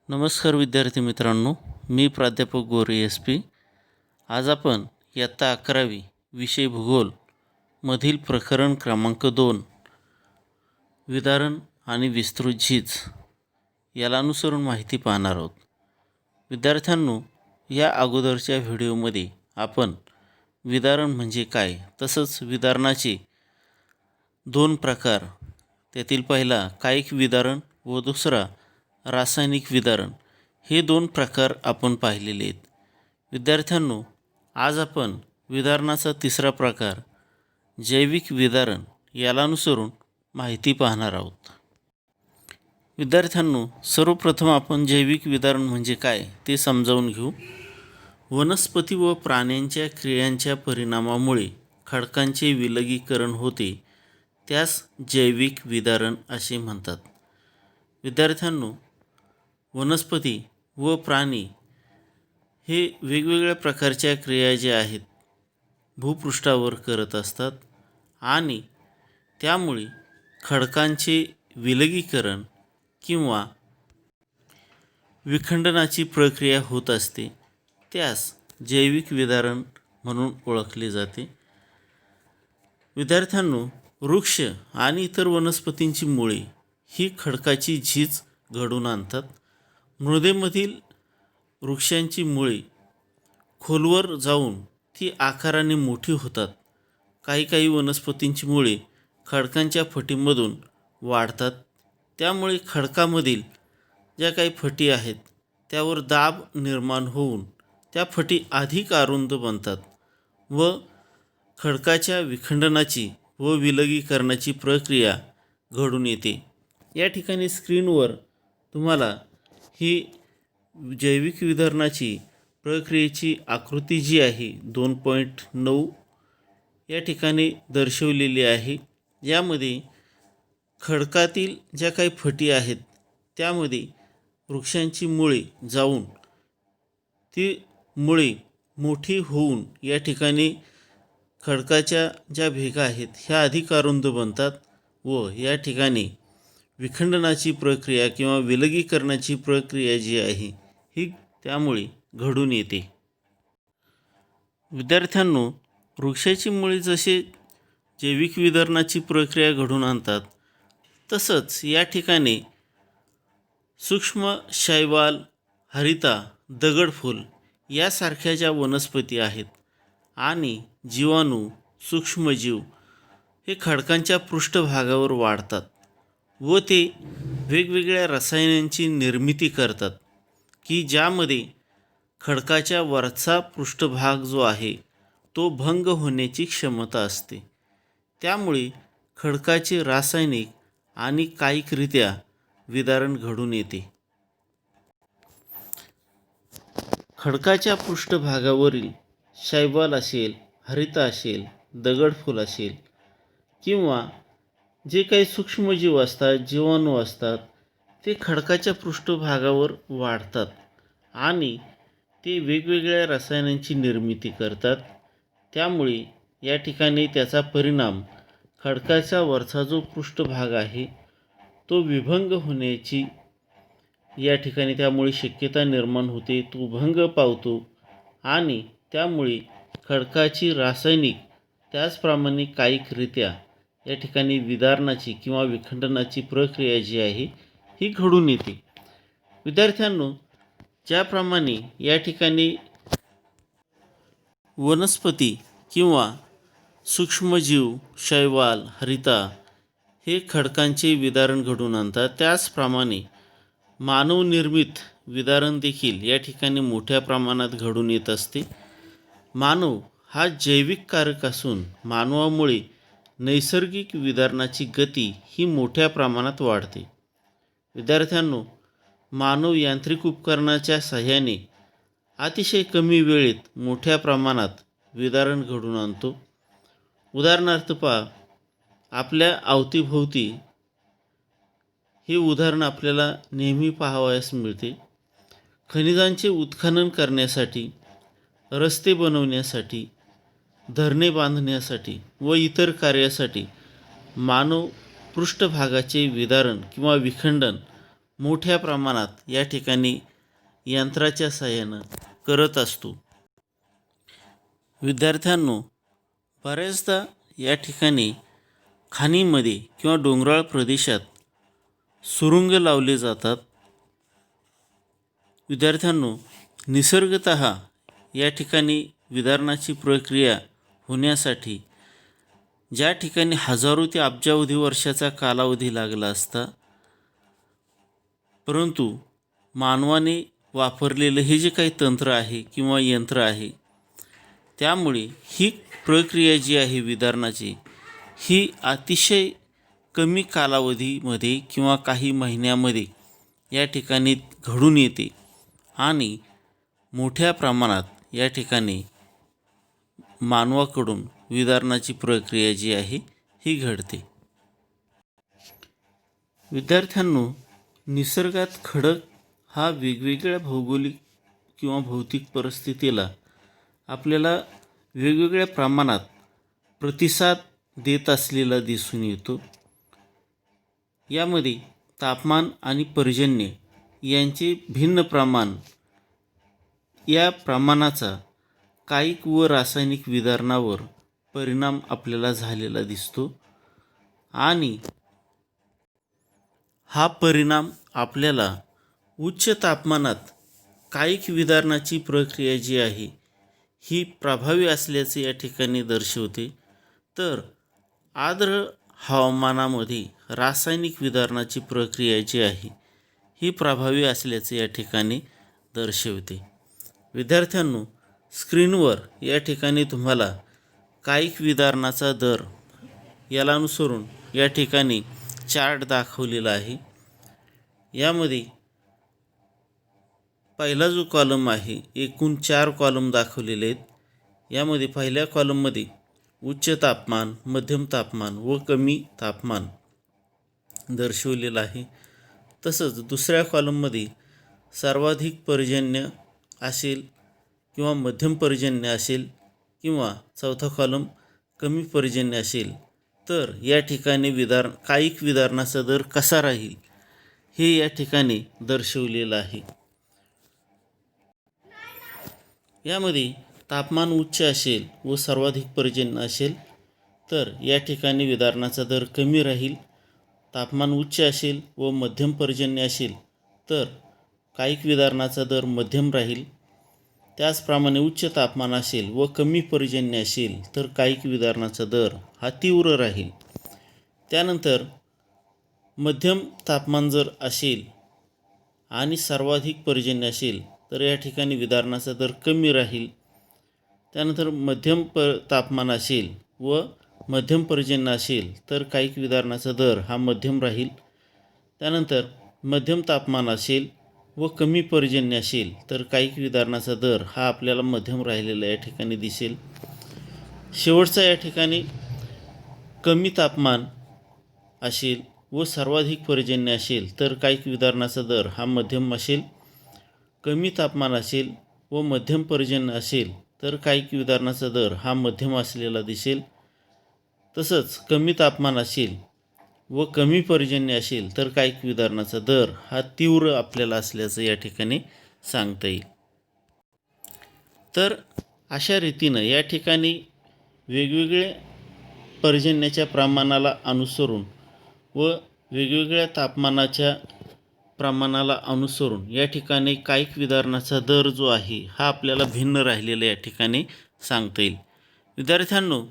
नमस्कार विद्यार्थी मित्रांनो, मी प्राध्यापक गोरे एस पी. आज आपण इयत्ता 11वी विषय भूगोल मधील प्रकरण क्रमांक 2 विदारण आणि विस्तृत झीज याला अनुसरून माहिती पाहणार आहोत. विद्यार्थ्यांनो, या अगोदरच्या व्हिडिओमध्ये आपण विदारण म्हणजे काय, तसंच विदारणाचे 2 प्रकार, त्यातील पहिला कायिक विदारण व दुसरा रासायनिक विदारण, हे 2 प्रकार आपण पाहिलेले आहेत. विद्यार्थ्यांनो, आज आपण विदारणाचा तिसरा प्रकार जैविक विदारण याला अनुसरून माहिती पाहणार आहोत. विद्यार्थ्यांनो, सर्वप्रथम आपण जैविक विदारण म्हणजे काय ते समजावून घेऊ. वनस्पती व प्राण्यांच्या क्रियांच्या परिणामामुळे खडकांचे विलगीकरण होते, त्यास जैविक विदारण असे म्हणतात. विद्यार्थ्यांनो, वनस्पती व प्राणी हे वेगवेगळ्या प्रकारच्या क्रिया ज्या आहेत भूपृष्ठावर करत असतात आणि त्यामुळे खडकांचे विलगीकरण किंवा विखंडनाची प्रक्रिया होत असते, त्यास जैविक विदारण म्हणून ओळखले जाते. विद्यार्थ्यांनो, वृक्ष आणि इतर वनस्पतींची मुळे ही खडकाची झीज घडवून आणतात. मृदेमधील वृक्षांची मुळे खोलवर जाऊन ती आकाराने मोठी होतात. काही वनस्पतींची मुळे खडकांच्या फटीमधून वाढतात. त्यामुळे खडकामधील ज्या काही फटी आहेत त्यावर दाब निर्माण होऊन त्या फटी अधिक अरुंद बनतात व खडकाच्या विखंडनाची व विलगीकरणाची प्रक्रिया घडून येते. या ठिकाणी स्क्रीनवर तुम्हाला ही जैविक विदारणाची प्रक्रियेची आकृती जी आहे 2.9 या ठिकाणी दर्शवलेली आहे. यामध्ये खडकातील ज्या काही फटी आहेत त्यामध्ये वृक्षांची मुळे जाऊन ती मुळे मोठी होऊन या ठिकाणी खडकाच्या ज्या भेगा आहेत ह्या अधिक अरुंद बनतात व या ठिकाणी विखंडनाची प्रक्रिया किंवा विलगीकरणाची प्रक्रिया जी आहे ही त्यामुळे घडून येते. विद्यार्थ्यांनो, वृक्षाची मुळे जसे जैविक विदारणाची प्रक्रिया घडून आणतात, तसंच या ठिकाणी सूक्ष्म शैवाल, हरिता, दगडफूल यासारख्या ज्या वनस्पती आहेत आणि जीवाणू, सूक्ष्मजीव हे खडकांच्या पृष्ठभागावर वाढतात व ते वेगवेगळ्या रसायनांची निर्मिती करतात की ज्यामध्ये खडकाच्या वरचा पृष्ठभाग जो आहे तो भंग होण्याची क्षमता असते. त्यामुळे खडकाचे रासायनिक आणि कायिकरित्या विदारण घडून येते. खडकाच्या पृष्ठभागावरील शैवाल असेल, हरिता असेल, दगडफूल असेल किंवा जे काही सूक्ष्मजीव असतात, जीवाणू असतात, ते खडकाच्या पृष्ठभागावर वाढतात आणि ते वेगवेगळ्या रसायनांची निर्मिती करतात. त्यामुळे या ठिकाणी त्याचा परिणाम खडकाचा वरचा जो पृष्ठभाग आहे तो विभंग होण्याची या ठिकाणी त्यामुळे शक्यता निर्माण होते, तो भंग पावतो आणि त्यामुळे खडकाची रासायनिक त्याचप्रमाणे कायिकरित्या या ठिकाणी विदारणाची किंवा विखंडनाची प्रक्रिया जी आहे ही घडून येते. विद्यार्थ्यांनो, ज्याप्रमाणे या ठिकाणी वनस्पती किंवा सूक्ष्मजीव, शैवाल, हरिता हे खडकांचे विदारण घडून आणतात, त्याचप्रमाणे मानवनिर्मित विदारण देखील या ठिकाणी मोठ्या प्रमाणात घडून येत असते. मानव हा जैविक कारक असून मानवामुळे नैसर्गिक विदारणाची गती ही मोठ्या प्रमाणात वाढते. विद्यार्थ्यांनो, मानव यांत्रिक उपकरणाच्या सहाय्याने अतिशय कमी वेळेत मोठ्या प्रमाणात विदारण घडून आणतो. उदाहरणार्थ पहा, आपल्या अवतीभोवती हे उदाहरण आपल्याला नेहमी पाहावयास मिळते. खनिजांचे उत्खनन करण्यासाठी, रस्ते बनवण्यासाठी, धरणे बांधण्यासाठी व इतर कार्यासाठी मानव पृष्ठभागाचे विदारण किंवा विखंडन मोठ्या प्रमाणात या ठिकाणी यंत्राच्या साहाय्यानं करत असतो. विद्यार्थ्यांनो, बऱ्याचदा या ठिकाणी खाणीमध्ये किंवा डोंगराळ प्रदेशात सुरुंग लावले जातात. विद्यार्थ्यांनो, निसर्गतः या ठिकाणी विदारणाची प्रक्रिया होण्यासाठी ज्या ठिकाणी हजारो ते अब्जावधी वर्षाचा कालावधी लागला असता, परंतु मानवाने वापरलेलं हे जे काही तंत्र आहे किंवा यंत्र आहे, त्यामुळे ही प्रक्रिया जी आहे विदारणाची, ही अतिशय कमी कालावधीमध्ये किंवा काही महिन्यामध्ये या ठिकाणी घडून येते आणि मोठ्या प्रमाणात या ठिकाणी मानवाकडून विदारणाची प्रक्रिया जी आहे ही घडते. विद्यार्थ्यांनो, निसर्गात खडक हा वेगवेगळ्या भौगोलिक किंवा भौतिक परिस्थितीला आपल्याला वेगवेगळ्या प्रमाणात प्रतिसाद देत असलेला दिसून येतो. यामध्ये तापमान आणि पर्जन्य यांचे भिन्न प्रमाण, या प्रमाणाचा कायिक व रासायनिक विदारणावर परिणाम आपल्याला झालेला दिसतो आणि हा परिणाम आपल्याला उच्च तापमानात कायिक विदारणाची प्रक्रिया जी आहे ही प्रभावी असल्याचे या ठिकाणी दर्शवते, तर आर्द्र हवामानामध्ये रासायनिक विदारणाची प्रक्रिया जी आहे ही प्रभावी असल्याचे या ठिकाणी दर्शवते. विद्यार्थ्यांनो, स्क्रीनवर या ठिकाणी तुम्हाला कायिक विदारणाचा दर याला अनुसरून या ठिकाणी चार्ट दाखवलेला आहे. यामध्ये पहिला जो कॉलम आहे, एकूण 4 कॉलम दाखवलेले आहेत. यामध्ये पहिल्या कॉलममध्ये उच्च तापमान, मध्यम तापमान व कमी तापमान दर्शवलेलं आहे. तसंच दुसऱ्या कॉलममध्ये सर्वाधिक पर्जन्य असेल किंवा मध्यम पर्जन्य असेल किंवा चौथा कॉलम कमी पर्जन्य असेल, तर या ठिकाणी कायिक विदारणाचा दर कसा राहील हे या ठिकाणी दर्शवलेलं आहे. यामध्ये तापमान उच्च असेल व सर्वाधिक पर्जन्य असेल तर या ठिकाणी विदारणाचा दर कमी राहील. तापमान उच्च असेल व मध्यम पर्जन्य असेल तर कायिक विदारणाचा दर मध्यम राहील. त्याचप्रमाणे उच्च तापमान असेल व कमी पर्जन्य असेल तर कायिक विदारणाचा दर हा तीव्र राहील. त्यानंतर मध्यम तापमान जर असेल आणि सर्वाधिक पर्जन्य असेल तर या ठिकाणी विदारणाचा दर कमी राहील. त्यानंतर मध्यम तापमान असेल व मध्यम पर्जन्य असेल तर कायिक विदारणाचा दर हा मध्यम राहील. त्यानंतर मध्यम तापमान असेल व कमी पर्जन्य असेल तर कायिक विदारणाचा दर हा आपल्याला मध्यम राहिलेला या ठिकाणी दिसेल. शेवटचा या ठिकाणी कमी तापमान असेल व सर्वाधिक पर्जन्य असेल तर कायिक विदारणाचा दर हा मध्यम असेल. कमी तापमान असेल व मध्यम पर्जन्य असेल तर कायिक विदारणाचा दर हा मध्यम असलेला दिसेल. तसंच कमी तापमान असेल व कमी पर्जन्य असेल तर कायिक विदारणाचा दर हा तीव्र आपल्याला असल्याचं या ठिकाणी सांगता येईल. तर अशा रीतीनं या ठिकाणी वेगवेगळ्या पर्जन्याच्या प्रमाणाला अनुसरून व वेगवेगळ्या तापमानाच्या प्रमाणाला अनुसरून या ठिकाणी कायिक विदारणाचा दर जो आहे हा आपल्याला भिन्न राहिलेला या ठिकाणी सांगता येईल. विद्यार्थ्यांनो,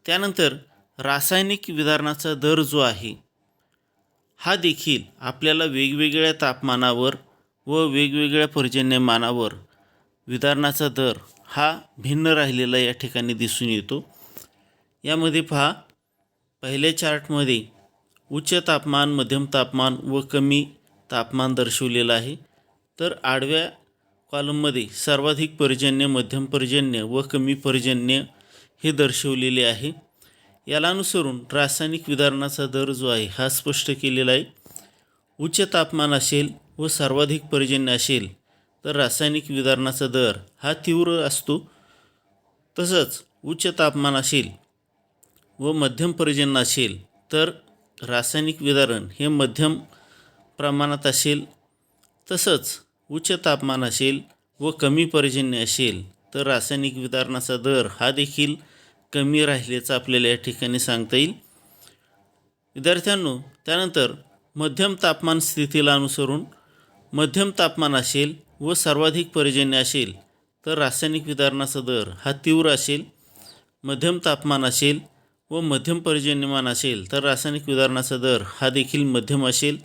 त्यानंतर रासायनिक विदारणाचा दर जो आहे हा देखील आपल्याला वेगवेगळ्या तापमानावर व वेगवेगळ्या पर्जन्यमानावर विदारणाचा दर हा भिन्न राहिलेला या ठिकाणी दिसून येतो. यामध्ये पहा, पहिल्या चार्टमध्ये उच्च तापमान, मध्यम तापमान व कमी तापमान दर्शवलेलं आहे. तर आडव्या कॉलममध्ये सर्वाधिक पर्जन्य, मध्यम पर्जन्य व कमी पर्जन्य हे दर्शवलेले आहे. याला अनुसरून रासायनिक विदारणाचा दर जो आहे हा स्पष्ट केलेला आहे. उच्च तापमान असेल व सर्वाधिक पर्जन्य असेल तर रासायनिक विदारणाचा दर हा तीव्र असतो. तसंच उच्च तापमान असेल व मध्यम पर्जन्य असेल तर रासायनिक विदारण हे मध्यम प्रमाणात असेल, तसंच उच्च तापमान असेल व कमी पर्जन्य असेल तर रासायनिक वितरणाचा दर हा देखील कमी राहिल्याचं आपल्याला या ठिकाणी सांगता येईल. विद्यार्थ्यांनो, त्यानंतर मध्यम तापमान स्थितीला अनुसरून मध्यम तापमान असेल व सर्वाधिक पर्जन्य असेल तर रासायनिक वितरणाचा दर हा तीव्र असेल. मध्यम तापमान असेल व मध्यम पर्जन्यमान असेल तर रासायनिक वितरणाचा दर हा देखील मध्यम असेल.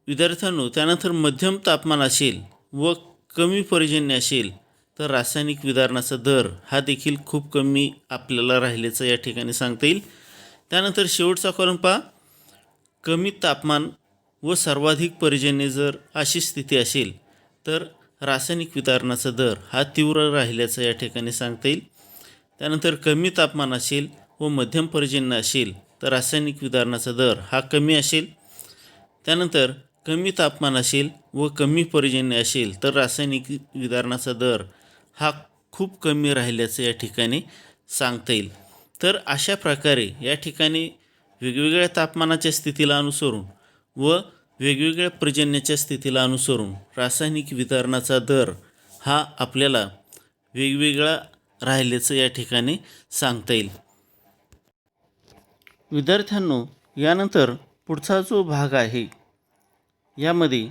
विद्यार्थ्यांनो, त्यानंतर मध्यम तापमान असेल व कमी पर्जन्य असेल तर रासायनिक वितरणाचा दर हा देखील खूप कमी आपल्याला राहिल्याचं या ठिकाणी सांगता येईल. त्यानंतर शेवटचा कॉलम पहा, कमी तापमान व सर्वाधिक पर्जन्य जर अशी स्थिती असेल तर रासायनिक वितरणाचा दर हा तीव्र राहिल्याचं या ठिकाणी सांगता येईल. त्यानंतर कमी तापमान असेल व मध्यम पर्जन्य असेल तर रासायनिक वितरणाचा दर हा कमी असेल. त्यानंतर कमी तापमान असेल व कमी पर्जन्य असेल तर रासायनिक वितरणाचा दर हा खूप कमी राहिल्याचं या ठिकाणी सांगता येईल. तर अशा प्रकारे या ठिकाणी वेगवेगळ्या तापमानाच्या स्थितीला अनुसरून व वेगवेगळ्या पर्जन्याच्या स्थितीला अनुसरून रासायनिक वितरणाचा दर हा आपल्याला वेगवेगळा राहिल्याचं या ठिकाणी सांगता येईल. विद्यार्थ्यांनो, यानंतर पुढचा जो भाग आहे यामध्ये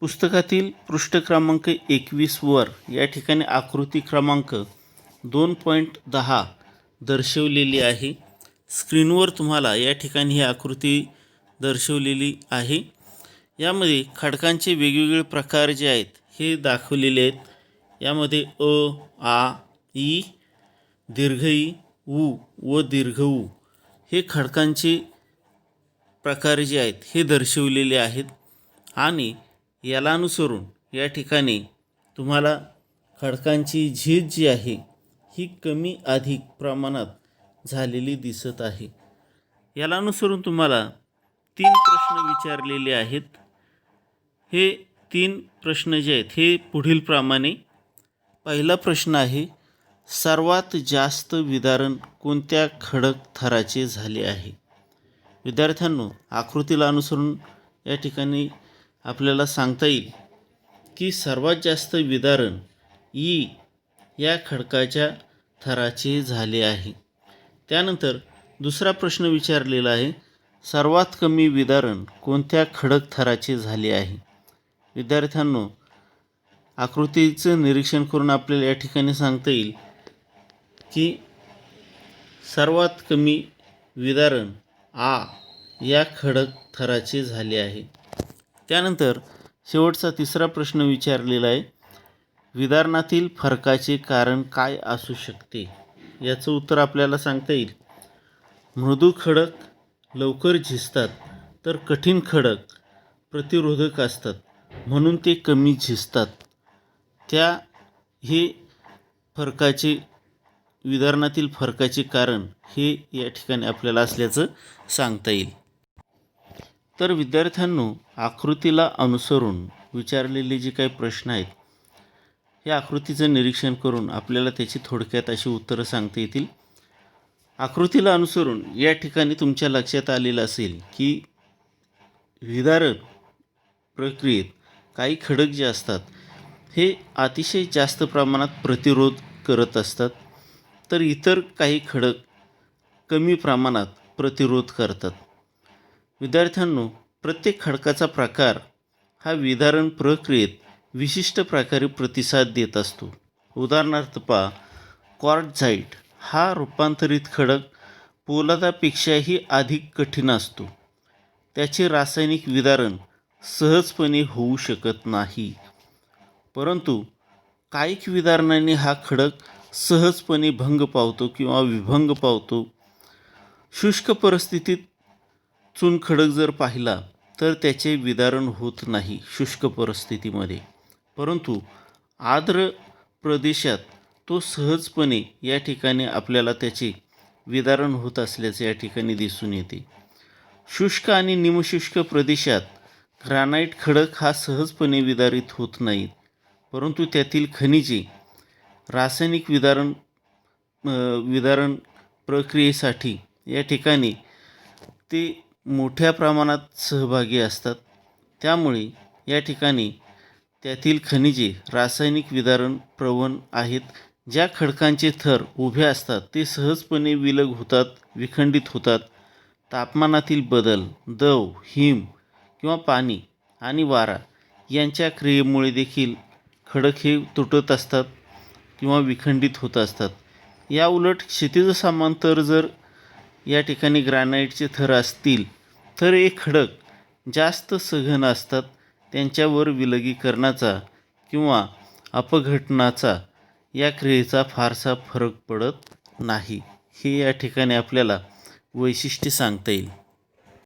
पुस्तकातील पृष्ठ क्रमांक 21 वर या ठिकाणी आकृती क्रमांक 2.10 दर्शवलेली आहे. स्क्रीनवर तुम्हाला या ठिकाणी ही आकृती दर्शवलेली आहे. यामध्ये खडकांचे वेगवेगळे प्रकार जे आहेत हे दाखवलेले आहेत. यामध्ये अ, आ, ई, दीर्घ ई, उ व दीर्घ उ हे खडकांचे प्रकार जे आहेत हे दर्शवलेले आहेत. आणि याला अनुसरून या ठिकाणी तुम्हाला खडकांची झीज जी आहे ही कमी अधिक प्रमाणात झालेली दिसत आहे. याला अनुसरून तुम्हाला 3 प्रश्न विचारलेले आहेत. हे 3 प्रश्न जे आहेत हे पुढील प्रमाणे. पहिला प्रश्न आहे, सर्वात जास्त विदारण कोणत्या खडक थराचे झाले आहे? विद्यार्थ्यांनो, आकृतीला अनुसरून या ठिकाणी आपल्याला सांगता येईल की सर्वात जास्त विदारण ई या खडकाच्या थराचे झाले आहे. त्यानंतर दुसरा प्रश्न विचारलेला आहे, सर्वात कमी विदारण कोणत्या खडक थराचे झाले आहे? विद्यार्थ्यांनो, आकृतीचं निरीक्षण करून आपल्याला या ठिकाणी सांगता येईल की सर्वात कमी विदारण आ या खडक थराचे झाले आहे. त्यानंतर शेवटचा तिसरा प्रश्न विचारलेला आहे, विदारणातील फरकाचे कारण काय असू शकते? याचं उत्तर आपल्याला सांगता येईल, मृदू खडक लवकर झिजतात तर कठीण खडक प्रतिरोधक असतात म्हणून ते कमी झिजतात. हे फरकाचे विदारणातील फरकाचे कारण हे या ठिकाणी आपल्याला असल्याचं सांगता येईल. तर विद्यार्थ्यांनो, आकृतीला अनुसरून विचारलेले जे काही प्रश्न आहेत या आकृतीचं निरीक्षण करून आपल्याला त्याची थोडक्यात अशी उत्तरं सांगता येतील. आकृतीला अनुसरून या ठिकाणी तुमच्या लक्षात आलेलं असेल की विदारण प्रक्रियेत काही खडक जे असतात हे अतिशय जास्त प्रमाणात प्रतिरोध करत असतात, तर इतर काही खडक कमी प्रमाणात प्रतिरोध करतात. विद्यार्थ्यांनो, प्रत्येक खडकाचा प्रकार हा विदारण प्रक्रियेत विशिष्ट प्रकारे प्रतिसाद देत असतो. उदाहरणार्थ पहा, क्वार्टझाईट हा रूपांतरित खडक पोलादापेक्षाही अधिक कठीण असतो. त्याचे रासायनिक विदारण सहजपणे होऊ शकत नाही, परंतु कायिक विदारणाने हा खडक सहजपणे भंग पावतो किंवा विभंग पावतो. शुष्क परिस्थितीत चुनखडक जर पाहिला तर त्याचे विदारण होत नाही शुष्क परिस्थितीमध्ये, परंतु आर्द्र प्रदेशात तो सहजपणे या ठिकाणी आपल्याला त्याचे विदारण होत असल्याचे या ठिकाणी दिसून येते. शुष्क आणि निमशुष्क प्रदेशात ग्रानाइट खडक हा सहजपणे विदारित होत नाहीत, परंतु त्यातील खनिजे रासायनिक विदारण प्रक्रियेसाठी या ठिकाणी ते मोठ्या प्रमाणात सहभागी असतात. त्यामुळे या ठिकाणी त्यातील खनिजे रासायनिक विदारण प्रवण आहेत. ज्या खडकांचे थर उभे असतात ते सहजपणे विलग होतात, विखंडित होतात. तापमानातील बदल, दव, हिम किंवा पाणी आणि वारा यांच्या क्रियेमुळे देखील खडक हे तुटत असतात किंवा विखंडित होत असतात. या उलट क्षितिज समांतर जर या ठिकाणी ग्रॅनाईटचे थर असतील तर हे खडक जास्त सघन असतात. त्यांच्यावर विलगीकरणाचा किंवा अपघटनाचा या क्रियेचा फारसा फरक पडत नाही. हे या ठिकाणी आपल्याला वैशिष्ट्य सांगता येईल.